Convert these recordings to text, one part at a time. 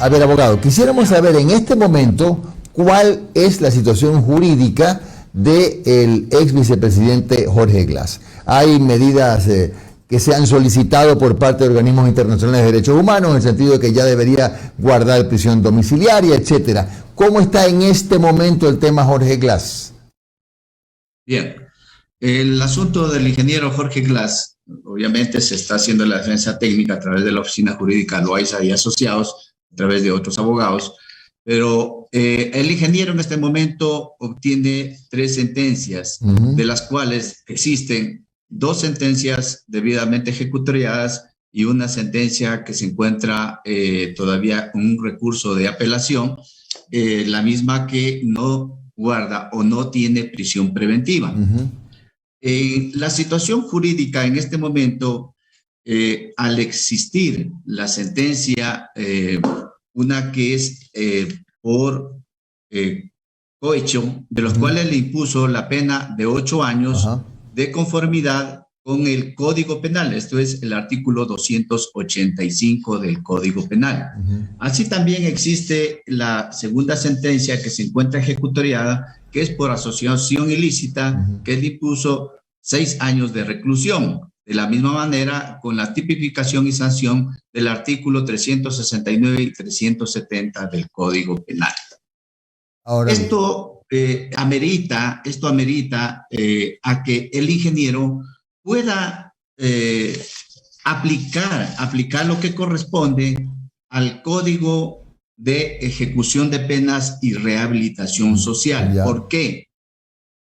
A ver, abogado, quisiéramos saber en este momento cuál es la situación jurídica del ex vicepresidente Jorge Glass. Hay medidas que se han solicitado por parte de organismos internacionales de derechos humanos en el sentido de que ya debería guardar prisión domiciliaria, etcétera. ¿Cómo está en este momento el tema Jorge Glass? Bien, el asunto del ingeniero Jorge Glass, obviamente se está haciendo la defensa técnica a través de la oficina jurídica Loaiza y Asociados, a través de otros abogados, pero el ingeniero en este momento obtiene 3 sentencias, de las cuales existen 2 sentencias debidamente ejecutoriadas y una sentencia que se encuentra todavía con un recurso de apelación, la misma que no guarda o no tiene prisión preventiva. La situación jurídica en este momento, al existir la sentencia, una que es por cohecho, de los cuales le impuso la pena de 8 años de conformidad con el Código Penal. Esto es el artículo 285 del Código Penal. Así también existe la segunda sentencia que se encuentra ejecutoriada, que es por asociación ilícita, que le impuso 6 años de reclusión. De la misma manera, con la tipificación y sanción del artículo 369 y 370 del Código Penal. Ahora, esto amerita a que el ingeniero pueda aplicar lo que corresponde al Código de Ejecución de Penas y Rehabilitación Social. ¿Por qué?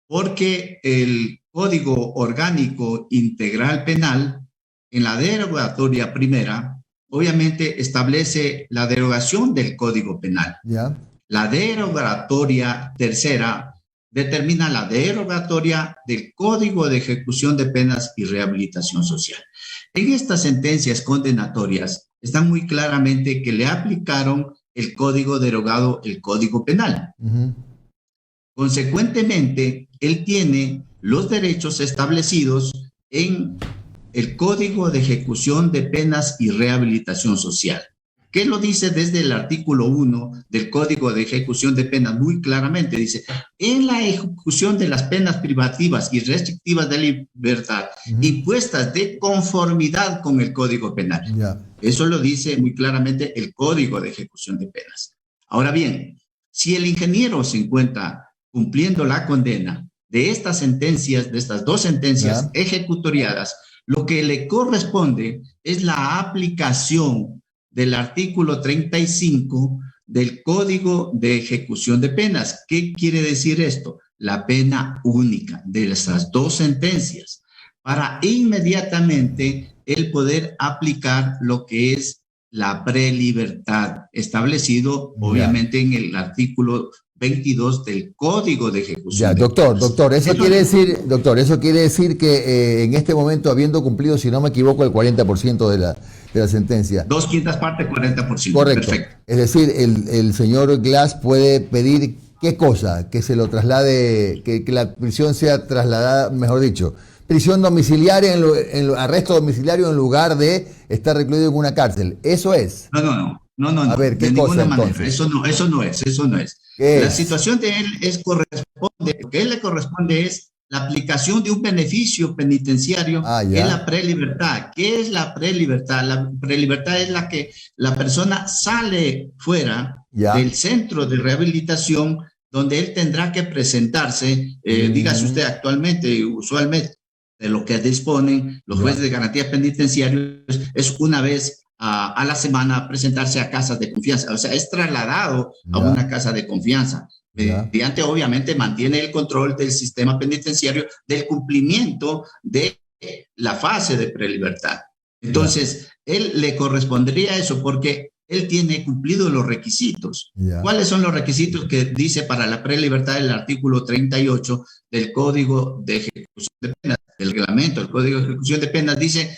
Porque el Código Orgánico Integral Penal, en la derogatoria primera, obviamente establece la derogación del Código Penal. La derogatoria tercera determina la derogatoria del Código de Ejecución de Penas y Rehabilitación Social. En estas sentencias condenatorias están muy claramente que le aplicaron el código derogado, el Código Penal. Consecuentemente, él tiene los derechos establecidos en el Código de Ejecución de Penas y Rehabilitación Social, que lo dice desde el artículo 1 del Código de Ejecución de Penas muy claramente. Dice, en la ejecución de las penas privativas y restrictivas de libertad impuestas de conformidad con el Código Penal. Eso lo dice muy claramente el Código de Ejecución de Penas. Ahora bien, si el ingeniero se encuentra cumpliendo la condena de estas sentencias, de estas 2 sentencias ejecutoriadas, lo que le corresponde es la aplicación del artículo 35 del Código de Ejecución de Penas. ¿Qué quiere decir esto? La pena única de esas 2 sentencias, para inmediatamente él poder aplicar lo que es la prelibertad, establecido obviamente en el artículo 22 del Código de Ejecución. Doctor, eso quiere decir que en este momento, habiendo cumplido, si no me equivoco, el 40% de la sentencia. 2/5 partes, 40%. Correcto. Perfecto. Es decir, el señor Glass puede pedir ¿qué cosa? Que se lo traslade, que la prisión sea trasladada, mejor dicho, prisión domiciliaria, arresto domiciliario en lugar de estar recluido en una cárcel. ¿Eso es? No. A ver, ¿qué de cosa ninguna manera. entonces? Eso no es. La situación de él lo que él le corresponde es la aplicación de un beneficio penitenciario, que es la prelibertad. ¿Qué es la prelibertad? La prelibertad es la que la persona sale fuera del centro de rehabilitación, donde él tendrá que presentarse, dígase usted actualmente, usualmente, de lo que disponen los jueces de garantías penitenciarios, es una vez a la semana presentarse a casas de confianza. O sea, es trasladado a una casa de confianza. Mediante, obviamente, mantiene el control del sistema penitenciario del cumplimiento de la fase de prelibertad. Entonces, él le correspondería eso porque él tiene cumplido los requisitos. ¿Cuáles son los requisitos que dice para la prelibertad el artículo 38 del Código de Ejecución de Penas? El reglamento, el Código de Ejecución de Penas dice,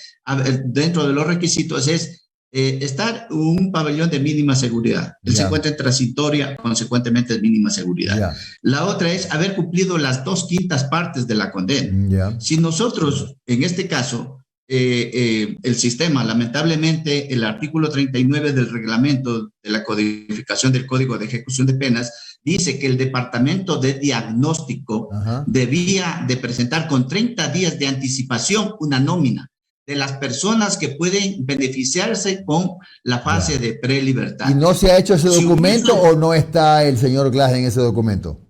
dentro de los requisitos es estar un pabellón de mínima seguridad. Él se encuentra en transitoria, consecuentemente es mínima seguridad. La otra es haber cumplido las 2/5 partes de la condena. Si nosotros, en este caso, el sistema, lamentablemente, el artículo 39 del reglamento de la codificación del Código de Ejecución de Penas dice que el departamento de diagnóstico debía de presentar con 30 días de anticipación una nómina de las personas que pueden beneficiarse con la fase de prelibertad. ¿Y no se ha hecho ese documento o no está el señor Glass en ese documento?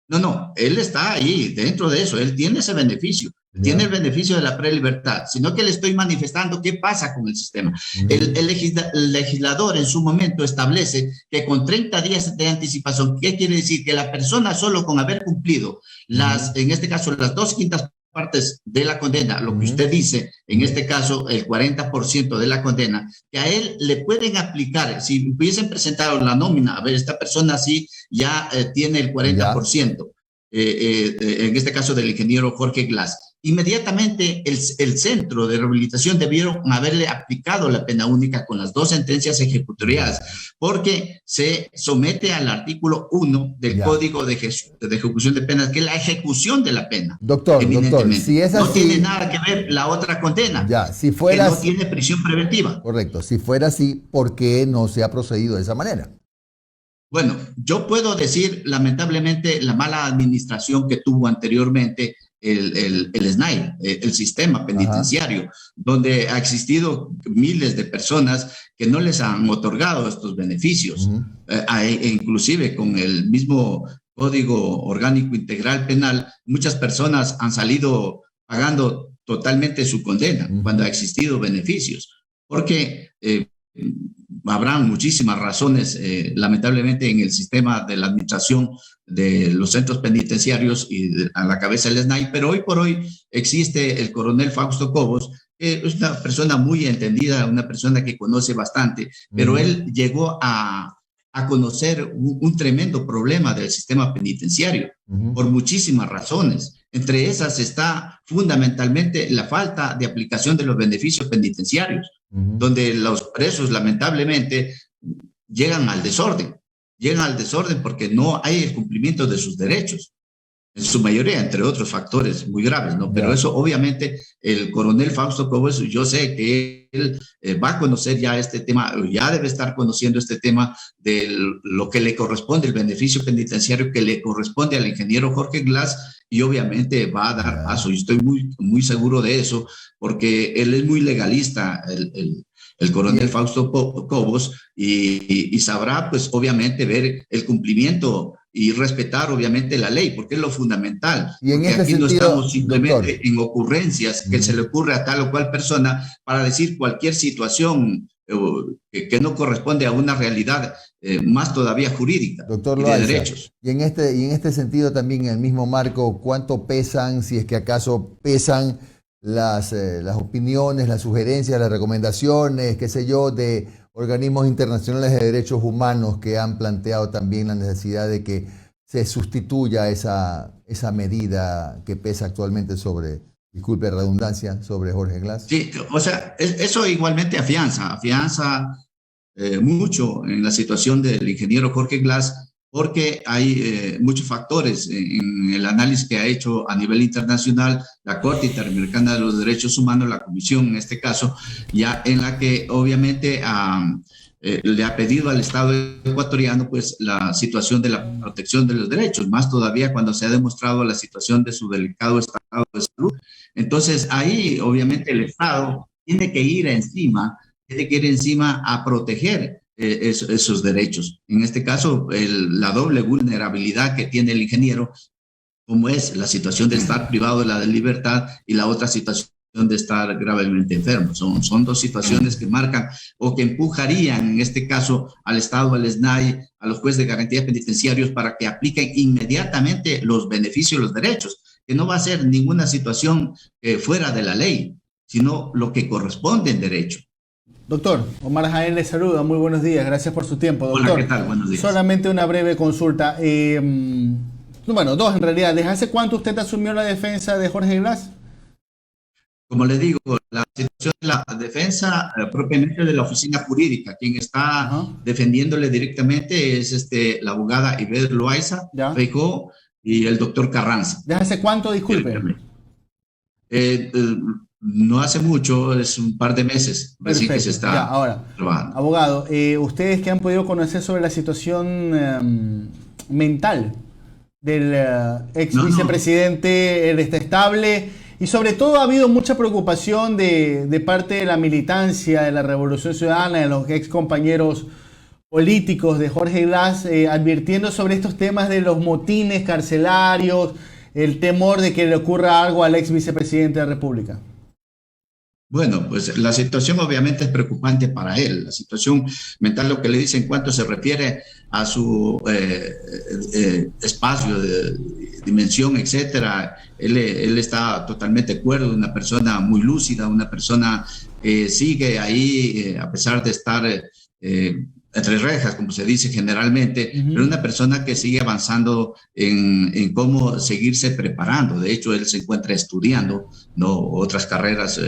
No, él está ahí, dentro de eso, él tiene ese beneficio, tiene el beneficio de la prelibertad, sino que le estoy manifestando qué pasa con el sistema. El legislador en su momento establece que con 30 días de anticipación, ¿qué quiere decir? Que la persona solo con haber cumplido en este caso, las 2/5 partes de la condena, lo que usted dice, en este caso, el 40% de la condena, que a él le pueden aplicar, si hubiesen presentado la nómina, a ver, esta persona sí ya tiene el 40%, en este caso del ingeniero Jorge Glass. Inmediatamente el centro de rehabilitación debieron haberle aplicado la pena única con las 2 sentencias ejecutoriadas, porque se somete al artículo 1 del Código de Ejecución de Penas, que es la ejecución de la pena. Doctor, si es así, no tiene nada que ver la otra condena, si fuera que no tiene prisión preventiva. Correcto, si fuera así, ¿por qué no se ha procedido de esa manera? Bueno, yo puedo decir, lamentablemente, la mala administración que tuvo anteriormente el SNAI, el sistema penitenciario, donde ha existido miles de personas que no les han otorgado estos beneficios, inclusive con el mismo Código Orgánico Integral Penal, muchas personas han salido pagando totalmente su condena cuando ha existido beneficios, porque habrán muchísimas razones, lamentablemente, en el sistema de la administración de los centros penitenciarios y a la cabeza del SNAI, pero hoy por hoy existe el coronel Fausto Cobos, que es una persona muy entendida, una persona que conoce bastante, pero él llegó a conocer un tremendo problema del sistema penitenciario por muchísimas razones. Entre esas está fundamentalmente la falta de aplicación de los beneficios penitenciarios, donde los presos lamentablemente llegan al desorden porque no hay el cumplimiento de sus derechos, en su mayoría, entre otros factores muy graves, ¿no? Pero eso obviamente el coronel Fausto Cobos, yo sé que él va a conocer ya este tema, ya debe estar conociendo este tema de lo que le corresponde, el beneficio penitenciario que le corresponde al ingeniero Jorge Glass, y obviamente va a dar paso. Yo estoy muy seguro de eso, porque él es muy legalista, el coronel Fausto Cobos, y sabrá, pues, obviamente, ver el cumplimiento y respetar, obviamente, la ley, porque es lo fundamental. Y en porque aquí no estamos simplemente, doctor, en ocurrencias que se le ocurre a tal o cual persona para decir cualquier situación que no corresponde a una realidad más todavía jurídica, doctor y de derechos. Y en este sentido también, en el mismo marco, ¿cuánto pesan, si es que acaso pesan, las opiniones, las sugerencias, las recomendaciones, qué sé yo, de organismos internacionales de derechos humanos que han planteado también la necesidad de que se sustituya esa medida que pesa actualmente sobre, disculpe redundancia, sobre Jorge Glass? Sí, o sea, eso igualmente afianza mucho en la situación del ingeniero Jorge Glass, porque hay muchos factores en el análisis que ha hecho a nivel internacional la Corte Interamericana de los Derechos Humanos, la Comisión en este caso, ya en la que obviamente le ha pedido al Estado ecuatoriano, pues, la situación de la protección de los derechos, más todavía cuando se ha demostrado la situación de su delicado estado de salud. Entonces ahí obviamente el Estado tiene que ir encima a proteger esos derechos. En este caso, la doble vulnerabilidad que tiene el ingeniero, como es la situación de estar privado de la libertad y la otra situación de estar gravemente enfermo. Son dos situaciones que marcan o que empujarían, en este caso, al Estado, al SNAI, a los jueces de garantía penitenciarios para que apliquen inmediatamente los beneficios, los derechos, que no va a ser ninguna situación fuera de la ley, sino lo que corresponde en derecho. Doctor, Omar Jaén le saluda, muy buenos días, gracias por su tiempo. Doctor, hola, ¿qué tal? Buenos días. Solamente una breve consulta, bueno, dos en realidad. ¿Desde hace cuánto usted asumió la defensa de Jorge Glass? Como le digo, la situación de la defensa propiamente de la oficina jurídica, quien está defendiéndole directamente es la abogada Ivette Loaiza, Feijó y el doctor Carranza. ¿Desde hace cuánto, disculpe? no hace mucho, es un par de meses, recién que se está trabajando. Abogado, ustedes que han podido conocer sobre la situación mental del ex vicepresidente, él está estable, y sobre todo ha habido mucha preocupación de parte de la militancia, de la Revolución Ciudadana, de los ex compañeros políticos de Jorge Glass, advirtiendo sobre estos temas de los motines carcelarios, el temor de que le ocurra algo al ex vicepresidente de la República. Bueno, pues la situación obviamente es preocupante para él. La situación mental, lo que le dice en cuanto se refiere a su espacio de dimensión, etcétera, él está totalmente de acuerdo, una persona muy lúcida, una persona que sigue ahí a pesar de estar entre rejas, como se dice generalmente, pero una persona que sigue avanzando en cómo seguirse preparando. De hecho, él se encuentra estudiando, ¿no?, otras carreras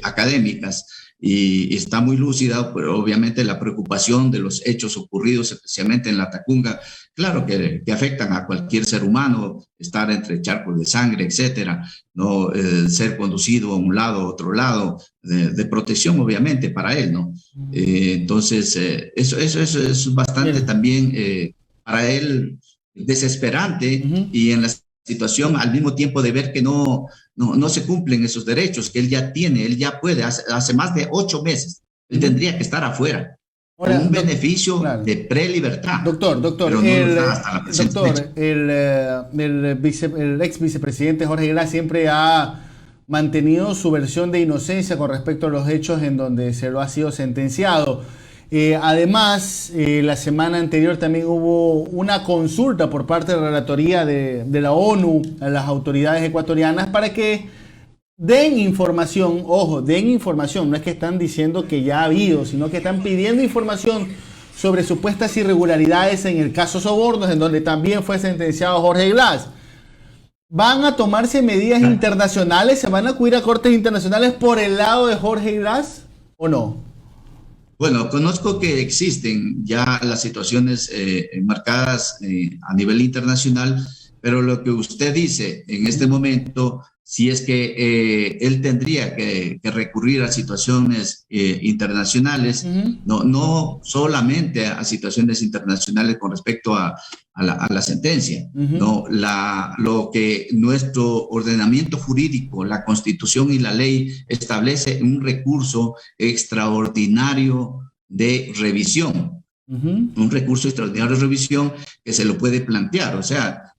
académicas, y está muy lúcida, pero obviamente la preocupación de los hechos ocurridos, especialmente en la Tacunga, claro que afectan a cualquier ser humano, estar entre charcos de sangre, etcétera, ¿no? Ser conducido a un lado, a otro lado, de protección obviamente para él, ¿no? Entonces, eso es bastante también para él desesperante, y en la situación al mismo tiempo de ver que no se cumplen esos derechos que él ya tiene, él ya puede, hace más de 8 meses, él tendría que estar afuera. Ahora, con un beneficio de prelibertad. Doctor, el ex vicepresidente Jorge Glass siempre ha mantenido su versión de inocencia con respecto a los hechos en donde se lo ha sido sentenciado. Además, la semana anterior también hubo una consulta por parte de la Relatoría de la ONU a las autoridades ecuatorianas para que den información, ojo, den información, no es que están diciendo que ya ha habido, sino que están pidiendo información sobre supuestas irregularidades en el caso Sobornos, en donde también fue sentenciado Jorge Glass. ¿Van a tomarse medidas internacionales? ¿Se van a acudir a cortes internacionales por el lado de Jorge Glass o no? Bueno, conozco que existen ya las situaciones marcadas a nivel internacional, pero lo que usted dice en este momento, si es que él tendría que recurrir a situaciones internacionales, no solamente a situaciones internacionales con respecto a la sentencia, no, lo que nuestro ordenamiento jurídico, la Constitución y la ley establece un recurso extraordinario de revisión, un recurso extraordinario de revisión que se lo puede plantear, o sea,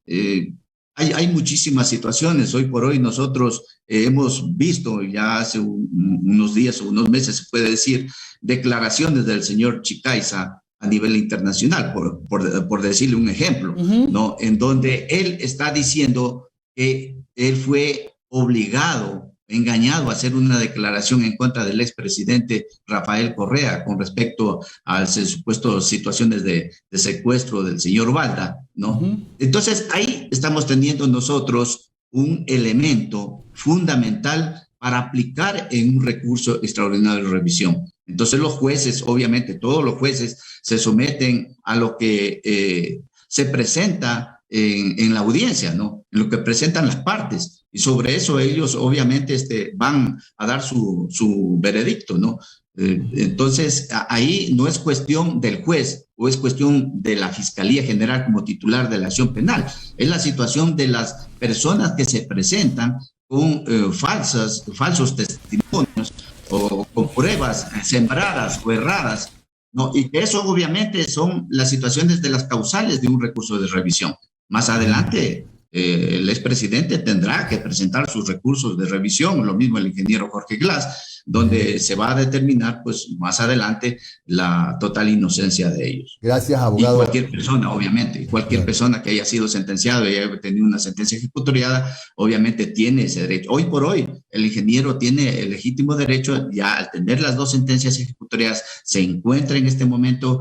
hay muchísimas situaciones. Hoy por hoy nosotros hemos visto ya hace unos días o unos meses, se puede decir, declaraciones del señor Chicaiza a nivel internacional, por decirle un ejemplo, ¿no? En donde él está diciendo que él fue obligado, engañado a hacer una declaración en contra del expresidente Rafael Correa con respecto a las supuestas situaciones de secuestro del señor Balda, ¿no? Entonces ahí estamos teniendo nosotros un elemento fundamental para aplicar en un recurso extraordinario de revisión. Entonces los jueces, obviamente todos los jueces se someten a lo que se presenta en la audiencia, ¿no? En lo que presentan las partes, y sobre eso ellos obviamente van a dar su veredicto, ¿no? Entonces ahí no es cuestión del juez o es cuestión de la Fiscalía General como titular de la acción penal, es la situación de las personas que se presentan con falsos testimonios o con pruebas sembradas o erradas, ¿no? Y que eso obviamente son las situaciones de las causales de un recurso de revisión. Más adelante, el expresidente tendrá que presentar sus recursos de revisión, lo mismo el ingeniero Jorge Glass, donde se va a determinar, pues, más adelante la total inocencia de ellos. Gracias, abogado. Y cualquier persona, obviamente, cualquier persona que haya sido sentenciado y haya tenido una sentencia ejecutoriada, obviamente tiene ese derecho. Hoy por hoy, el ingeniero tiene el legítimo derecho, ya al tener las 2 sentencias ejecutoriadas, se encuentra en este momento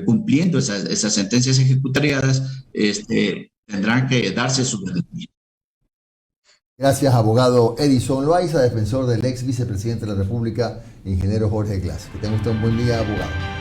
cumpliendo esas sentencias ejecutoriadas, tendrán que darse su beneficio. Gracias, abogado Edison Loaiza, defensor del ex vicepresidente de la República, ingeniero Jorge Glass. Que tenga usted un buen día, abogado.